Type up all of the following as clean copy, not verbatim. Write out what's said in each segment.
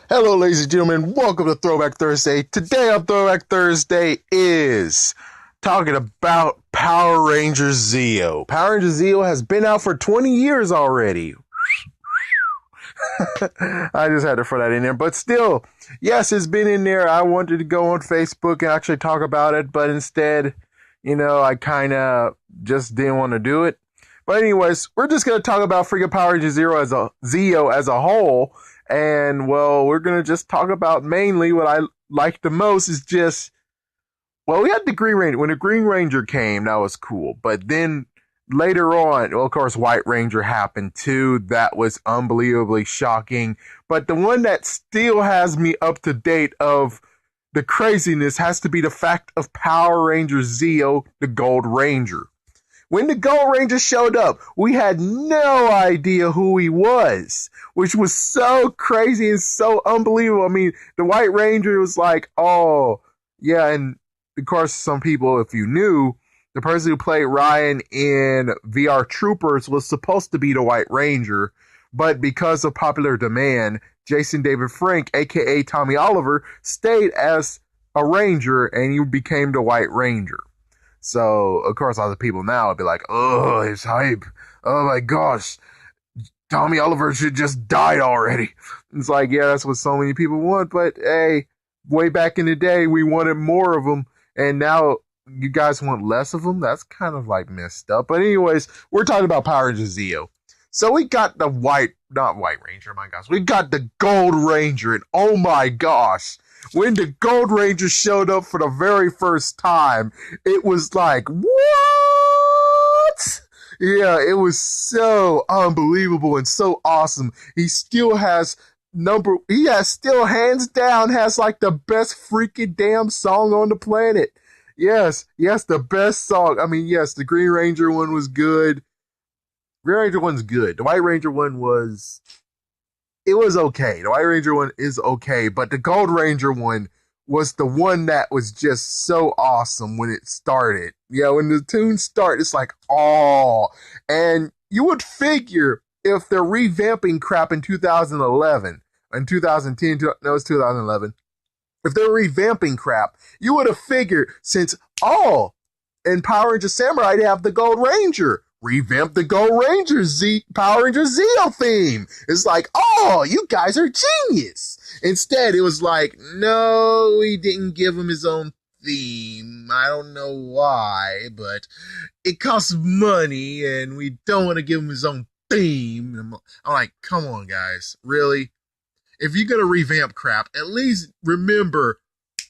Hello, ladies and gentlemen. Welcome to Throwback Thursday. Today on Throwback Thursday is talking about Power Rangers Zeo. Power Rangers Zeo has been out for 20 years already. I just had to throw that in there. But still, yes, it's been in there. I wanted to go on Facebook and actually talk about it, but instead, I kind of just didn't want to do it. But anyways, we're just going to talk about freaking Power Rangers Zeo as a whole. And well, we're going to just talk about mainly what I like the most is just, well, we had the Green Ranger. When the Green Ranger came, that was cool. But then later on, well, of course, White Ranger happened too. That was unbelievably shocking. But the one that still has me up to date of the craziness has to be the fact of Power Rangers Zeo, the Gold Ranger. When the Gold Ranger showed up, we had no idea who he was, which was so crazy and so unbelievable. I mean, the White Ranger was like, oh, yeah, and of course, some people, if you knew, the person who played Ryan in VR Troopers was supposed to be the White Ranger, but because of popular demand, Jason David Frank, aka Tommy Oliver, stayed as a Ranger and he became the White Ranger. So, of course, all the people now would be like, oh, it's hype. Oh my gosh. Tommy Oliver should just die already. It's like, yeah, that's what so many people want. But hey, way back in the day, we wanted more of them. And now you guys want less of them? That's kind of like messed up. But anyways, we're talking about Power Rangers Zeo. So we got the not White Ranger, my gosh. We got the Gold Ranger. And oh my gosh. When the Gold Ranger showed up for the very first time, it was like, what? Yeah, it was so unbelievable and so awesome. He still still hands down has like the best freaking damn song on the planet. Yes, the best song. I mean, yes, the Green Ranger one was good. Green Ranger one's good. The White Ranger one it was okay. The White Ranger one is okay, but the Gold Ranger one was the one that was just so awesome when it started. Yeah, when the tune started, it's like, oh. And you would figure if they're revamping crap in 2011, in 2010, no, it's 2011. If they're revamping crap, you would have figured since, oh, in Power Rangers Samurai, they have the Gold Ranger. Revamp the Gold Ranger Power Rangers Zeo theme. It's like, oh, you guys are genius. Instead, it was like, no, we didn't give him his own theme. I don't know why, but it costs money and we don't want to give him his own theme. I'm like, come on, guys. Really? If you're going to revamp crap, at least remember,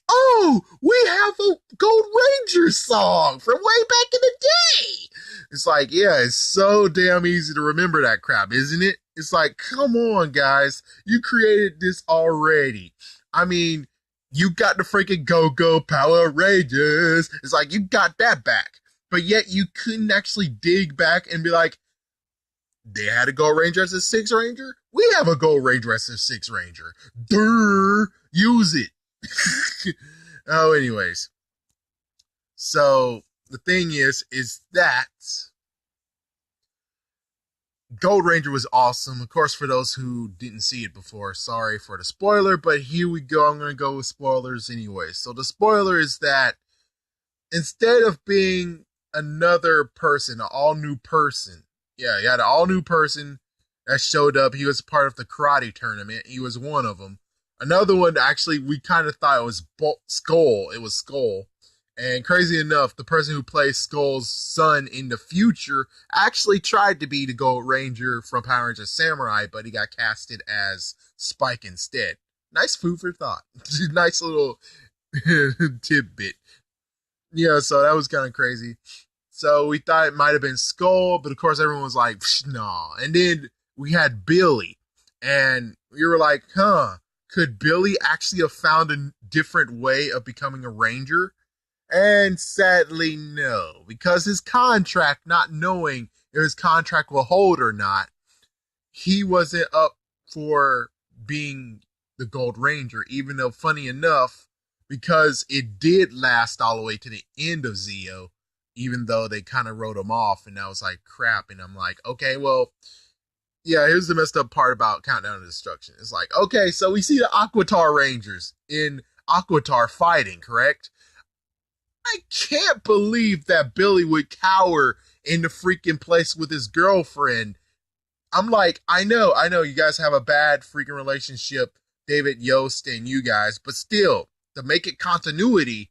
oh, we have a Gold Ranger song from way back in the day. It's like, yeah, it's so damn easy to remember that crap, isn't it? It's like, come on, guys. You created this already. I mean, you got the freaking Go-Go Power Rangers. It's like, you got that back. But yet you couldn't actually dig back and be like, they had a Gold Ranger as a Six Ranger? We have a Gold Ranger as a Six Ranger. Durr, use it. Oh, anyways. So the thing is that Gold Ranger was awesome. Of course, for those who didn't see it before, sorry for the spoiler, but here we go. I'm going to go with spoilers anyway. So the spoiler is that instead of being another person, an all new person, yeah, he had an all new person that showed up. He was part of the karate tournament. He was one of them. Another one, actually, we kind of thought it was Skull. It was Skull. And crazy enough, the person who plays Skull's son in the future actually tried to be the Gold Ranger from Power Rangers Samurai, but he got casted as Spike instead. Nice food for thought. Nice little tidbit. Yeah, so that was kind of crazy. So we thought it might have been Skull, but of course everyone was like, nah. And then we had Billy, and we were like, huh, could Billy actually have found a different way of becoming a Ranger? And sadly, no, because his contract, not knowing if his contract will hold or not, he wasn't up for being the Gold Ranger, even though, funny enough, because it did last all the way to the end of Zeo, even though they kind of wrote him off, and I was like, crap, and I'm like, okay, well, Yeah, here's the messed up part about Countdown to Destruction. It's like, okay, so we see the Aquatar Rangers in Aquatar fighting, correct? I can't believe that Billy would cower in the freaking place with his girlfriend. I'm like, I know, you guys have a bad freaking relationship, David Yost and you guys, but still, to make it continuity,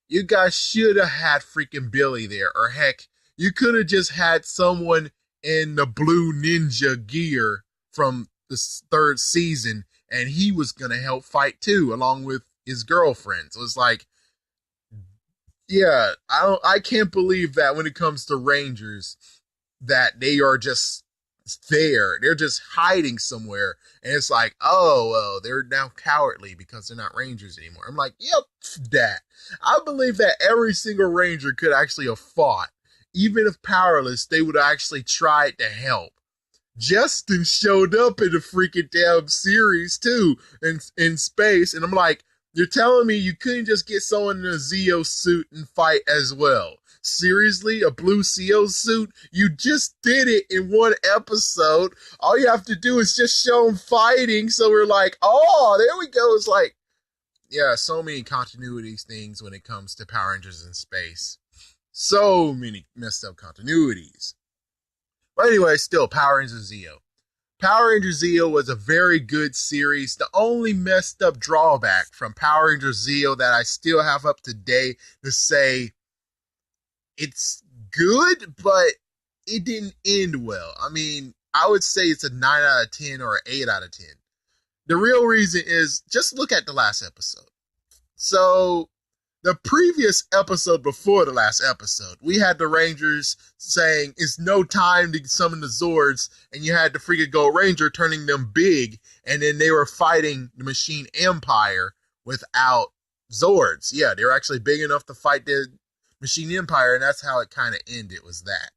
you guys should have had freaking Billy there, or heck, you could have just had someone in the blue ninja gear from the third season, and he was gonna help fight too, along with his girlfriend. So it's like, yeah, I can't believe that when it comes to Rangers, that they are just there. They're just hiding somewhere. And it's like, oh, well, they're now cowardly because they're not Rangers anymore. I'm like, yep, that. I believe that every single Ranger could actually have fought. Even if powerless, they would have actually tried to help. Justin showed up in the freaking damn series too in space, and I'm like, you're telling me you couldn't just get someone in a Zeo suit and fight as well? Seriously, a blue Zeo suit? You just did it in one episode. All you have to do is just show them fighting. So we're like, oh, there we go. It's like, yeah, so many continuity things when it comes to Power Rangers in space. So many messed up continuities. But anyway, still, Power Rangers Zeo. Power Rangers Zeo was a very good series. The only messed up drawback from Power Rangers Zeo that I still have up to date to say it's good, but it didn't end well. I mean, I would say it's a 9 out of 10 or an 8 out of 10. The real reason is just look at the last episode. So the previous episode before the last episode, we had the Rangers saying it's no time to summon the Zords, and you had the freaking Gold Ranger turning them big, and then they were fighting the Machine Empire without Zords. Yeah, they were actually big enough to fight the Machine Empire, and that's how it kind of ended, was that.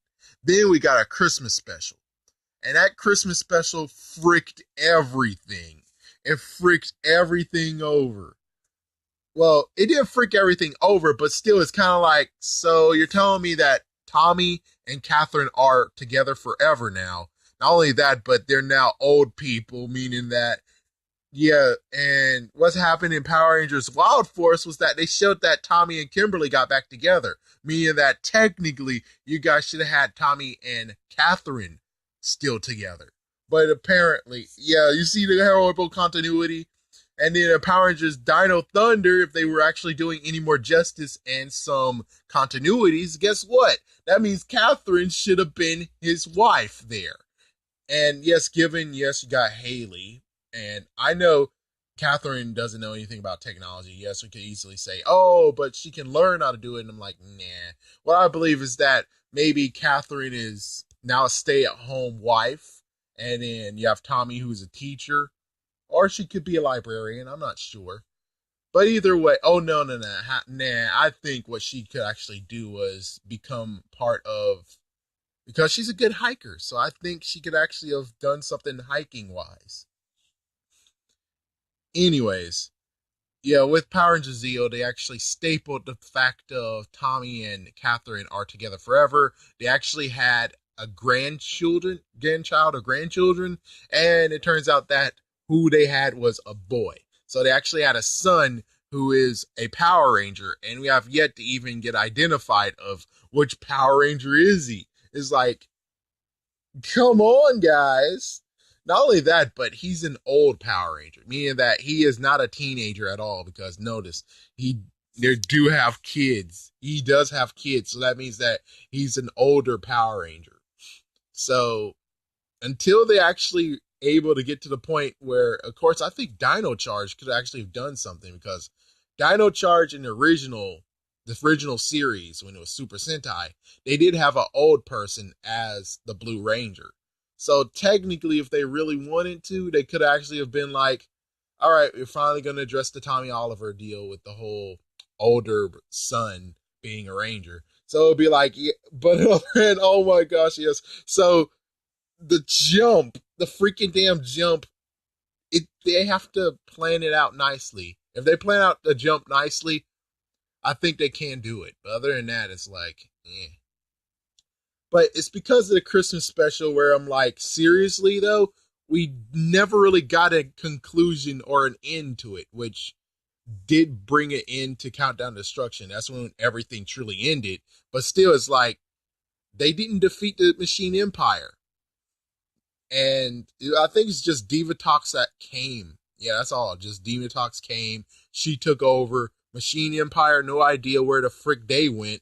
Then we got a Christmas special, and that Christmas special fricked everything. It fricked everything over. Well, it didn't freak everything over, but still, it's kind of like, so you're telling me that Tommy and Catherine are together forever now. Not only that, but they're now old people, meaning that, yeah, and what's happened in Power Rangers Wild Force was that they showed that Tommy and Kimberly got back together, meaning that technically you guys should have had Tommy and Catherine still together. But apparently, yeah, you see the horrible continuity. And then Power Rangers Dino Thunder, if they were actually doing any more justice and some continuities, guess what? That means Catherine should have been his wife there. And yes, yes, you got Haley. And I know Catherine doesn't know anything about technology. Yes, we could easily say, oh, but she can learn how to do it. And I'm like, nah. What I believe is that maybe Catherine is now a stay-at-home wife. And then you have Tommy, who's a teacher. Or she could be a librarian. I'm not sure. But either way, oh, no. Nah, I think what she could actually do was become part of, because she's a good hiker. So I think she could actually have done something hiking wise. Anyways, yeah, with Power Rangers Zeo, they actually stapled the fact of Tommy and Catherine are together forever. They actually had a grandchild or grandchildren, and it turns out that who they had was a boy. So they actually had a son who is a Power Ranger, and we have yet to even get identified of which Power Ranger is he. It's like, come on, guys. Not only that, but he's an old Power Ranger, meaning that he is not a teenager at all. Because notice, he they do have kids. He does have kids, so that means that he's an older Power Ranger. So until they actually able to get to the point where, of course, I think Dino Charge could actually have done something, because Dino Charge in the original series when it was Super Sentai, they did have an old person as the Blue Ranger. So technically, if they really wanted to, they could actually have been like, all right, we're finally going to address the Tommy Oliver deal with the whole older son being a ranger. So it'd be like, yeah, but and oh my gosh, yes. So the freaking damn jump, they have to plan it out nicely. If they plan out the jump nicely, I think they can do it. But other than that, it's like, eh. But it's because of the Christmas special where I'm like, seriously though, we never really got a conclusion or an end to it, which did bring it into Countdown to Destruction. That's when everything truly ended. But still, it's like they didn't defeat the Machine Empire. And I think it's just Divatox that came. Yeah, that's all. Just Divatox came. She took over. Machine Empire, no idea where the frick they went.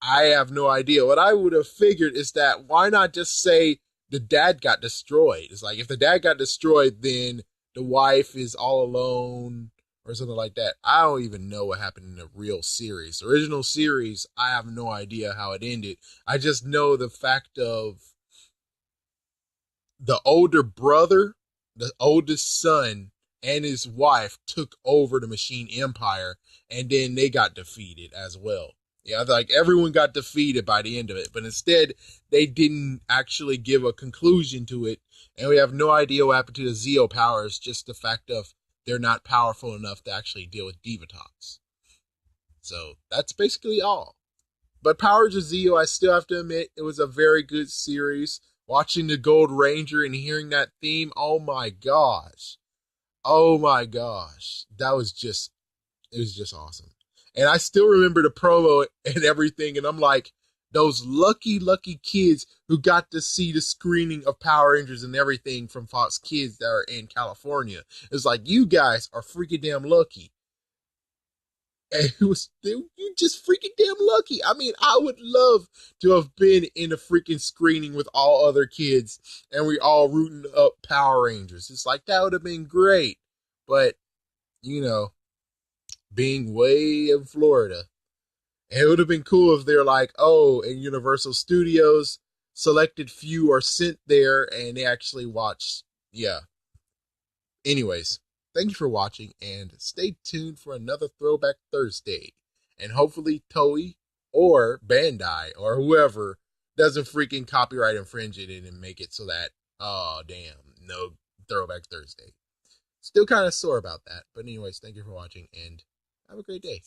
I have no idea. What I would have figured is that why not just say the dad got destroyed? It's like if the dad got destroyed, then the wife is all alone or something like that. I don't even know what happened in the real series. The original series, I have no idea how it ended. I just know the fact of the older brother, the oldest son, and his wife took over the Machine Empire, and then they got defeated as well. Yeah, like everyone got defeated by the end of it, but instead they didn't actually give a conclusion to it, and we have no idea what happened to the Zeo powers. Just the fact of they're not powerful enough to actually deal with Divatox. So that's basically all. But Power Rangers Zeo, I still have to admit, it was a very good series. Watching the Gold Ranger and hearing that theme, oh my gosh. Oh my gosh. It was just awesome. And I still remember the promo and everything, and I'm like, those lucky, lucky kids who got to see the screening of Power Rangers and everything from Fox Kids that are in California. It's like, you guys are freaking damn lucky. And you just freaking damn lucky. I mean, I would love to have been in a freaking screening with all other kids and we all rooting up Power Rangers. It's like that would have been great. But, you know, being way in Florida, it would have been cool if they're like, oh, in Universal Studios, selected few are sent there and they actually watch. Yeah. Anyways, thank you for watching and stay tuned for another Throwback Thursday. And hopefully Toei or Bandai or whoever doesn't freaking copyright infringe it and make it so that, oh, damn, no Throwback Thursday. Still kind of sore about that. But anyways, thank you for watching and have a great day.